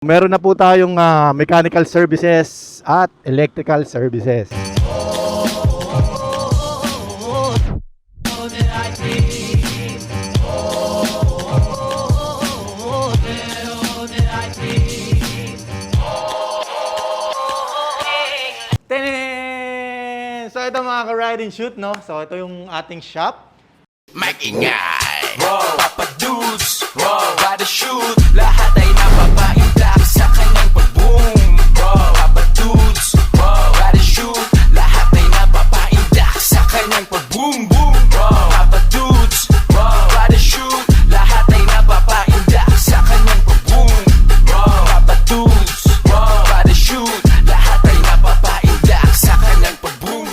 Meron na po tayong mechanical services at electrical services. Tenen! So ito mga ka-ride and shoot, no? So ito yung ating shop. Mag-ingay, Papa Dudes, Ride shoot, lahat ay napapaindak sa kanyang pag-boom. Papa Dudes, Ride shoot, lahat ay napapaindak sa kanyang pag-boom. Papa Dudes, Ride shoot, lahat ay napapaindak sa kanyang pag-boom. Papa Dudes, Ride shoot, lahat ay napapaindak sa kanyang pag-boom.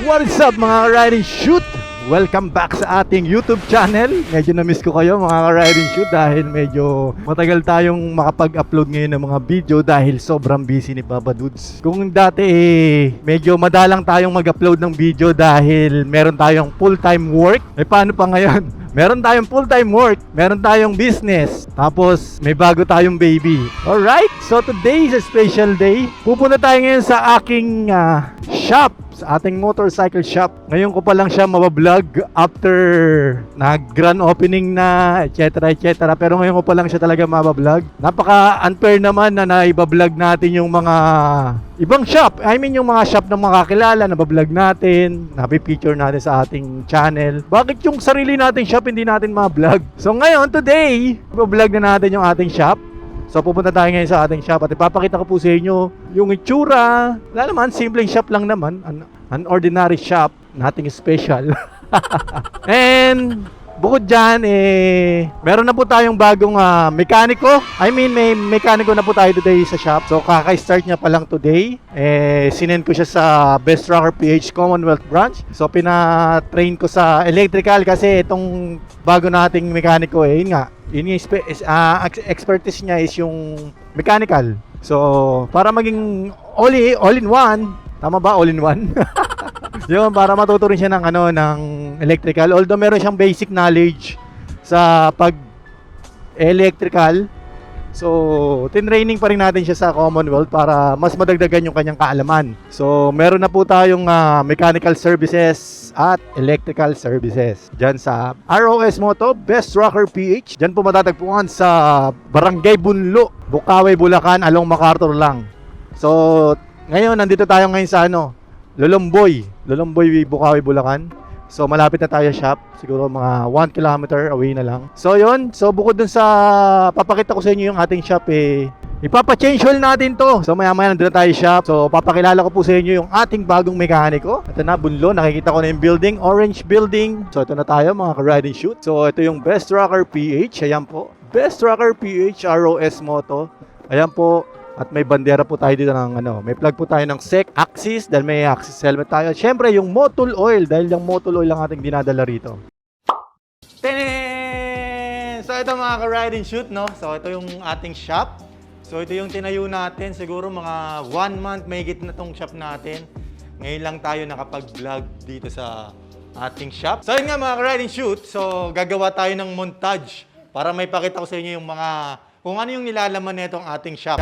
What is up mga ka-ride and shoot? Welcome back sa ating YouTube channel. Medyo na-miss ko kayo mga ka-ride and shoot dahil medyo matagal tayong makapag-upload ngayon ng mga video dahil sobrang busy ni Papa Dudes. Kung dati medyo madalang tayong mag-upload ng video dahil meron tayong full-time work. Paano pa ngayon? Meron tayong full-time work, meron tayong business, tapos may bago tayong baby. Alright, so today is a special day. Pupunta tayo ngayon sa aking shop, sa ating motorcycle shop. Ngayon ko pa lang siya mabablog after nag-grand opening na, etc. etc. Pero ngayon ko pa lang siya talaga mabablog. Napaka-unfair naman na naibablog natin yung mga ibang shop. I mean yung mga shop ng mga kakilala na bablog natin, napipicture natin sa ating channel. Bakit yung sarili nating shop hindi natin ma-vlog? So ngayon, today, bablog na natin yung ating shop. So pupunta tayo ngayon sa ating shop at ipapakita ko po sa inyo yung itsura. Wala naman, simpleng shop lang naman. An ordinary shop, nothing special. And bukod dyan, meron na po tayong bagong mekaniko. I mean, may mekaniko na po tayo today sa shop. So, kaka-start niya pa lang today. Sinend ko siya sa Best Rocker PH Commonwealth Branch. So, pina-train ko sa electrical kasi itong bago nating mekaniko, yun nga. Yun yung expertise niya is yung mechanical. So, para maging all-in-one. Tama ba? All-in-one? Yun, para matuto rin siya ng ng electrical. Although meron siyang basic knowledge sa pag-electrical. So, tinraining pa rin natin siya sa Commonwealth para mas madagdagan yung kanyang kaalaman. So, meron na po tayong mechanical services at electrical services dyan sa ROS Moto, Best Rocker PH. Dyan po matatagpuan sa Barangay Bunlo, Bukawi, Bulacan, along MacArthur lang. So, ngayon, nandito tayo ngayon sa Lolomboy, Bukawi, Bulacan. So malapit na tayo shop, siguro mga 1 kilometer away na lang. So yun, so bukod dun sa papakita ko sa inyo yung ating shop, ipapa-change oil natin to. So maya nandito na tayo shop. So papakilala ko po sa inyo yung ating bagong mekaniko. Ito na, Bunlo, nakikita ko na yung building, orange building. So ito na tayo mga ka-ride and shoot. So ito yung Best Rocker PH, ayan po. Best Rocker PH ROS Moto. Ayan po. At may bandera po tayo dito ng may plug po tayo ng SEC Axis dahil may Axis helmet tayo. At syempre yung Motul Oil dahil yung Motul Oil ang ating dinadala rito. Tenen! So ito mga ka-ride and shoot, no? So ito yung ating shop. So ito yung tinayo natin. Siguro mga 1 month may higit na tong shop natin. Ngayon lang tayo nakapag-vlog dito sa ating shop. So yun nga mga ka-ride and shoot. So gagawa tayo ng montage para may pakita ko sa inyo yung mga kung ano yung nilalaman nitong ating shop.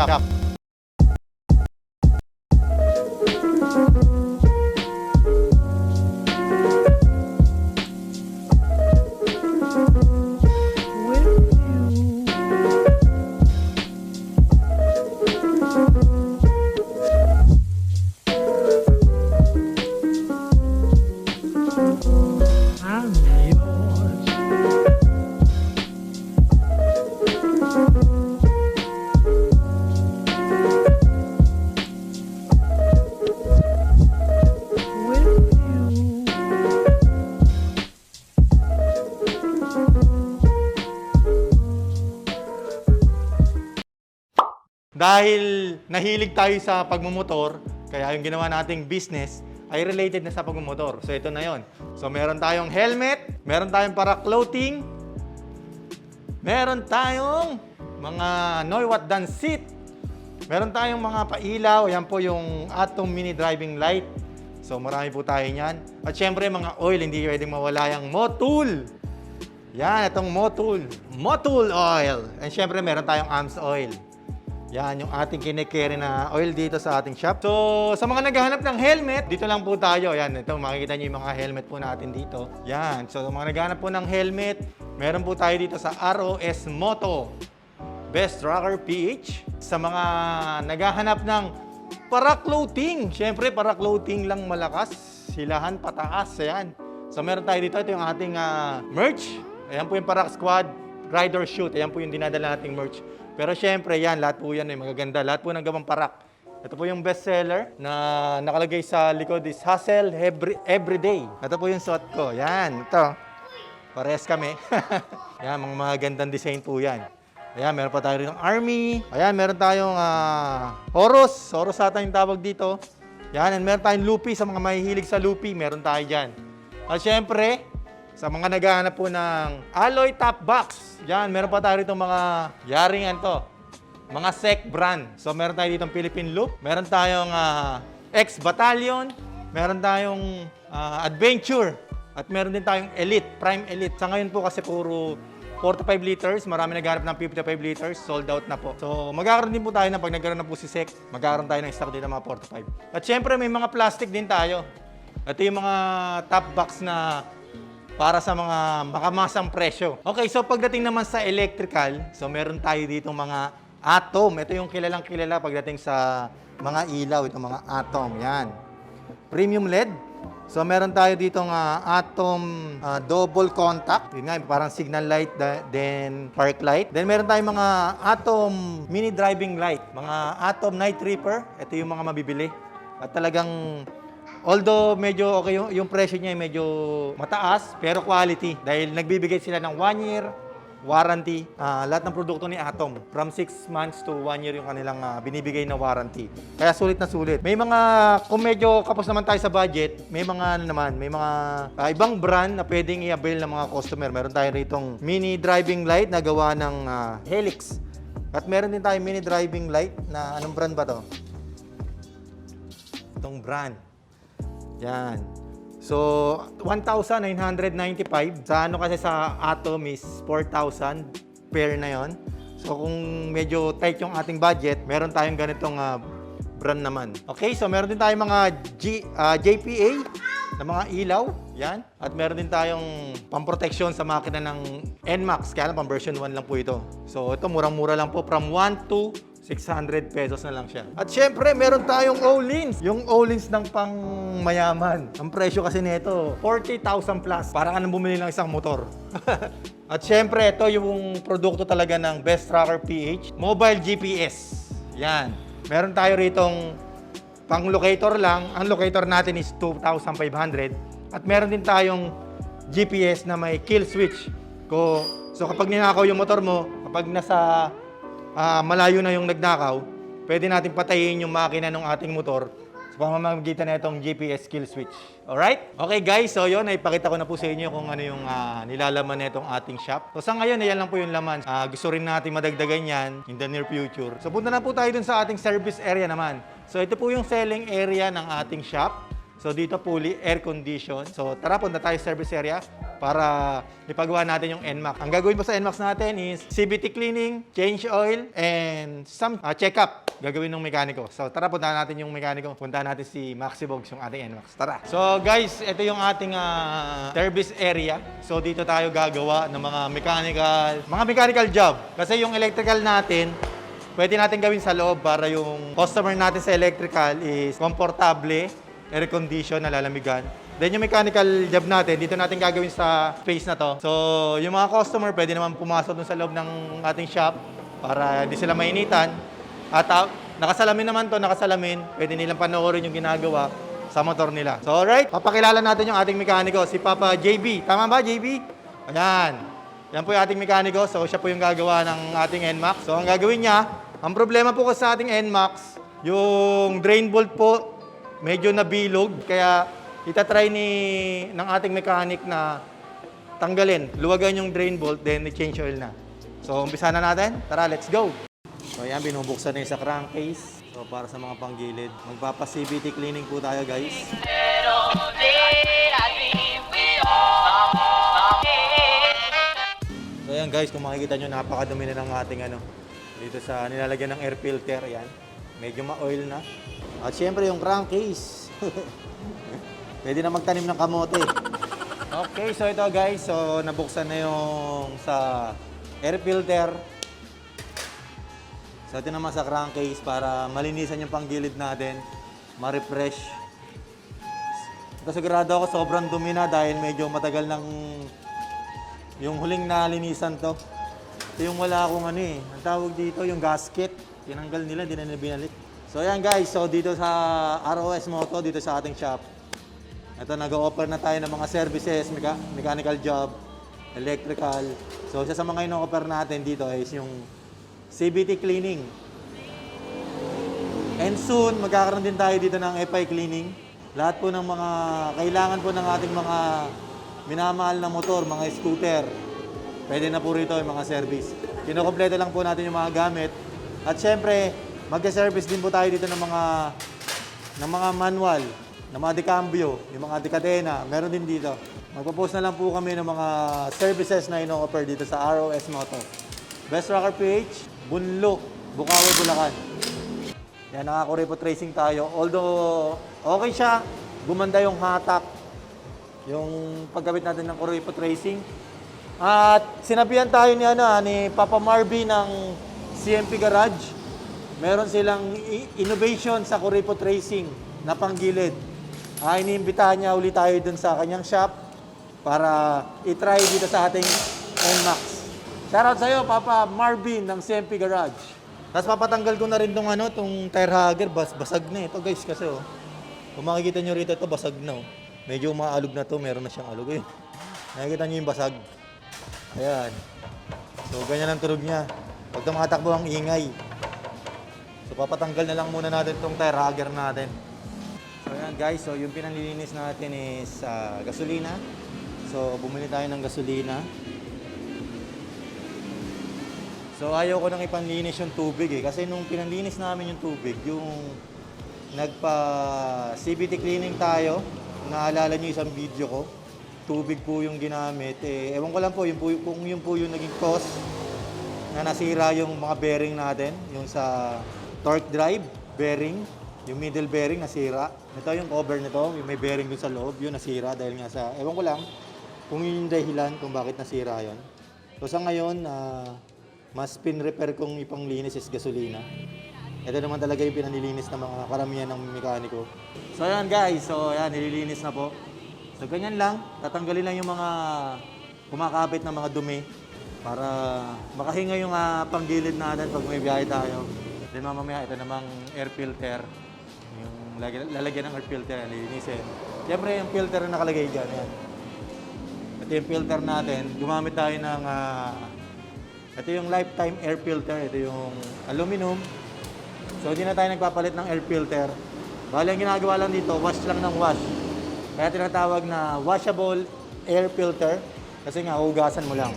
Dahil nahilig tayo sa pagmumotor, kaya yung ginawa nating business ay related na sa pagmumotor. So ito na yon. So meron tayong helmet, meron tayong para clothing, meron tayong mga Neuwatt Dan seat, meron tayong mga pailaw, yan po yung Atom Mini Driving Light. So marami po tayo niyan. At syempre mga oil, hindi pwedeng mawala yung Motul. Yan, itong Motul. Motul oil. And syempre meron tayong AMS oil. Yan, yung ating kine-carry na oil dito sa ating shop. So, sa mga naghahanap ng helmet, dito lang po tayo. Yan, ito, makikita nyo yung mga helmet po natin dito. Yan, so sa mga naghahanap po ng helmet, meron po tayo dito sa ROS Moto Best Rocker PH. Sa mga naghahanap ng para-clothing, syempre para-clothing lang malakas, silahan pataas, yan. So, meron tayo dito, ito yung ating merch. Ayan po yung Parak Squad Rider Shoot. Ayan po yung dinadala nating merch. Pero syempre, yan, lahat po yan ay magaganda. Lahat po ng gawang parak. Ito po yung bestseller na nakalagay sa likod is Hustle Everyday. Ito po yung suot ko. Yan, ito. Parehas kami. Yan, mga magandang design po yan. Ayan, meron pa tayo rin ng Army. Ayan, meron tayong Horus. Horus ata yung tawag dito. Yan, and meron tayong Lupi. Sa mga mahihilig sa Lupi, meron tayo dyan. At syempre, sa mga naghahanap po ng Alloy Top Box, yan, meron pa tayo rito mga yaringan to. Mga SEC brand. So, meron tayo dito Philippine Loop. Meron tayong X-Battalion. Meron tayong Adventure. At meron din tayong Elite, Prime Elite. Sa ngayon po kasi puro 45 liters. Marami naghahanap ng 55 liters. Sold out na po. So, magkakaroon din po tayo na pag nagkaroon na po si SEC, magkakaroon tayo ng stock din ng mga 45. At syempre, may mga plastic din tayo. Ito yung mga top box na para sa mga makamasang presyo. Okay, so pagdating naman sa electrical, so meron tayo dito mga Atom. Ito yung kilalang kilala pagdating sa mga ilaw, itong mga Atom. Yan. Premium LED. So meron tayo dito Atom double contact. Yun nga, parang signal light, then park light. Then meron tayong mga Atom mini driving light. Mga Atom night reaper. Ito yung mga mabibili. At talagang although medyo okay yung presyo niya medyo mataas, pero quality. Dahil nagbibigay sila ng 1 year warranty. Lahat ng produkto ni Atom, from 6 months to 1 year yung kanilang binibigay na warranty. Kaya sulit na sulit. May mga, kung medyo kapos naman tayo sa budget, may mga may mga ibang brand na pwedeng i-avail ng mga customer. Meron tayo ritong mini driving light na gawa ng Helix. At meron din tayong mini driving light na anong brand ba to? Itong brand. Yan. So, 1,995. Sa ano kasi sa Atom is 4,000 pair na yon. So, kung medyo tight yung ating budget, meron tayong ganitong brand naman. Okay, so meron din tayong mga JPA na mga ilaw. Yan. At meron din tayong pamproteksyon sa makina ng NMAX. Kaya lang, pang version 1 lang po ito. So, ito murang-mura lang po. From 1 to 600 pesos na lang siya. At syempre, meron tayong Olins. Yung Olins ng pang mayaman. Ang presyo kasi nito, 40,000 plus. Parang anong bumili ng isang motor. At syempre, ito yung produkto talaga ng Best Rocker PH. Mobile GPS. Yan. Meron tayo ritong pang locator lang. Ang locator natin is 2,500. At meron din tayong GPS na may kill switch. So kapag ninakaw yung motor mo, kapag nasa malayo na yung nagnakaw, pwede natin patayin yung makina ng ating motor sa pamamagitan na itong GPS kill switch. Alright? Okay guys, so yun, naipakita ko na po sa inyo kung ano yung nilalaman na itong ating shop. So sa ngayon, yan lang po yung laman. Gusto rin natin madagdagan yan in the near future. So punta na po tayo dun sa ating service area naman. So ito po yung selling area ng ating shop. So dito fully air condition. So tara, punta tayo sa service area para ipagawa natin yung NMAX. Ang gagawin po sa NMAX natin is CVT cleaning, change oil, and some check-up gagawin ng mekaniko. So tara, punta natin yung mekaniko. Punta natin si Maxi Bogs, yung ating NMAX. Tara! So guys, ito yung ating service area. So dito tayo gagawa ng mga mechanical job. Kasi yung electrical natin, pwede natin gawin sa loob para yung customer natin sa electrical is komportable, air condition, nalalamigan. Then yung mechanical job natin, dito natin gagawin sa space na to. So, yung mga customer, pwede naman pumasok dun sa loob ng ating shop para hindi sila mainitan. At nakasalamin naman to, pwede nilang panoorin yung ginagawa sa motor nila. So, alright, papakilala natin yung ating mekaniko, si Papa JB. Tama ba, JB? Ayan. Yan po yung ating mekaniko. So, siya po yung gagawa ng ating NMAX. So, ang gagawin niya, ang problema po kasi sa ating NMAX, yung drain bolt po, medyo nabilog, kaya itatry ng ating mechanic na tanggalin, luwagan yung drain bolt, then i-change oil na. So, umpisa na natin. Tara, let's go! So, ayan, binubuksan na yung sa crankcase. So, para sa mga panggilid. Magpapa-CVT cleaning po tayo, guys. So, ayan guys, kung makikita nyo, napakadumi na ng ating Dito sa nilalagyan ng air filter, yan. Medyo ma-oil na. At syempre yung crankcase. Pwede na magtanim ng kamote. Okay, so ito guys. So nabuksan na yung sa air filter. So ito naman sa crankcase para malinisan yung panggilid natin. Ma-refresh. Ito sigurado ako sobrang dumi na dahil medyo matagal ng yung huling nalinisan to. Ito yung wala akong ano eh. Ang tawag dito yung gasket. Tinanggal nila, hindi na nila binalik. So ayan guys, so dito sa ROS Moto, dito sa ating shop. Ito nag-o-offer na tayo ng mga services, mechanical job, electrical. So isa sa mga ino-offer natin dito is yung CVT cleaning. And soon, magkakaroon din tayo dito ng FI cleaning. Lahat po ng mga kailangan po ng ating mga minamahal na motor, mga scooter. Pwede na po rito yung mga service. Kinokompleto lang po natin yung mga gamit. At syempre, magka-service din po tayo dito ng mga manual, ng mga dekambyo, yung mga dekadena. Meron din dito. Magpo-post na lang po kami ng mga services na ino-offer dito sa ROS Moto. Best Rocker PH, Bunlo, Bukawi, Bulacan. Yan, nakakurepo tracing tayo. Although, okay siya. Gumanda yung hatak. Yung paggamit natin ng kurepo tracing. At sinabihan tayo ni Papa Marby ng CMP Garage. Meron silang innovation sa kurepo tracing na panggilid. Iniimbitahan niya ulit tayo dun sa kanyang shop para i-try dito sa ating NMAX. Shoutout sa'yo, Papa Marvin ng CMP Garage. Tapos papatanggal ko na rin tong tire hugger, basag na ito guys kasi oh. Kung makikita nyo rito ito, basag na oh. Medyo umaalog na to, meron na siyang alog eh. Nakikita nyo yung basag. Ayan. So ganyan ang tunog niya. Pag tumatakbo ang ingay. So papatanggal na lang muna natin itong tire hugger natin. So ayan guys, so yung pinanlilinis natin is gasolina. So bumili tayo ng gasolina. So ayaw ko nang ipanlinis yung tubig eh. Kasi nung pinanlinis namin yung tubig, yung nagpa-CVT cleaning tayo, naalala nyo isang video ko, tubig po yung ginamit. Ewan ko lang po, kung yun po yung naging cause na nasira yung mga bearing natin, yung sa torque drive bearing, yung middle bearing nasira. Ito yung cover nito, yung may bearing dun sa loob, yun nasira dahil nga sa, ewan ko lang kung yun yung dahilan kung bakit nasira yun. So sa ngayon, mas pin-repair kong ipanglinis is gasolina. Ito naman talaga yung pinanilinis ng mga karamihan ng mekaniko. So ayan guys, so ayan, nililinis na po. So ganyan lang, tatanggalin lang yung mga kumakapit na mga dumi para makahinga yung panggilid natin pag may biyahe tayo. Then mamaya ito namang air filter, yung lalagyan ng air filter, nilinisin. Siyempre yung filter na nakalagay dyan, yan. Ito yung filter natin, gumamit tayo ng ito yung lifetime air filter, ito yung aluminum. So hindi na tayo nagpapalit ng air filter. Bali ang ginagawa lang dito, wash lang ng wash. Kaya tinatawag na washable air filter kasi nga hugasan mo lang.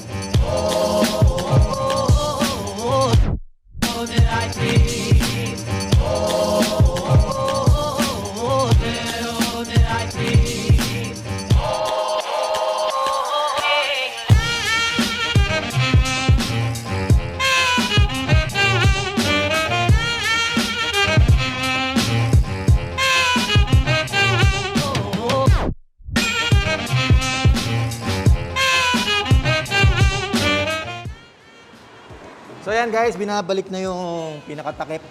So ayan guys, binabalik na yung pinakatakip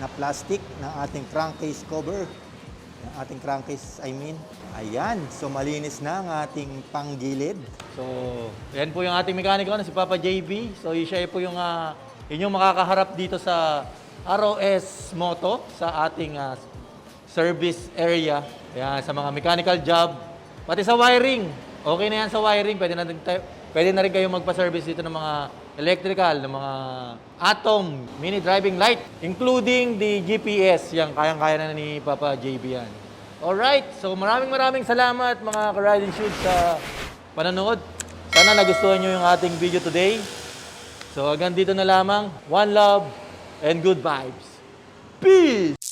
na plastic ng ating crankcase cover. Yung ating crankcase, Ayan, so malinis na ang ating panggilid. So, ayan po yung ating mekaniko na si Papa JB. So, siya po yung inyong makakaharap dito sa ROS Moto sa ating service area. Ayan, sa mga mechanical job. Pati sa wiring. Okay na yan sa wiring. Pwede na rin kayo magpa-service dito ng mga electrical, ng mga Atom mini driving light, including the GPS. Yan, kayang-kaya na ni Papa JB yan. Alright, so maraming salamat mga ka-Ride and Shoot sa panonood. Sana nagustuhan nyo yung ating video today. So hanggang dito na lamang. One love and good vibes. Peace!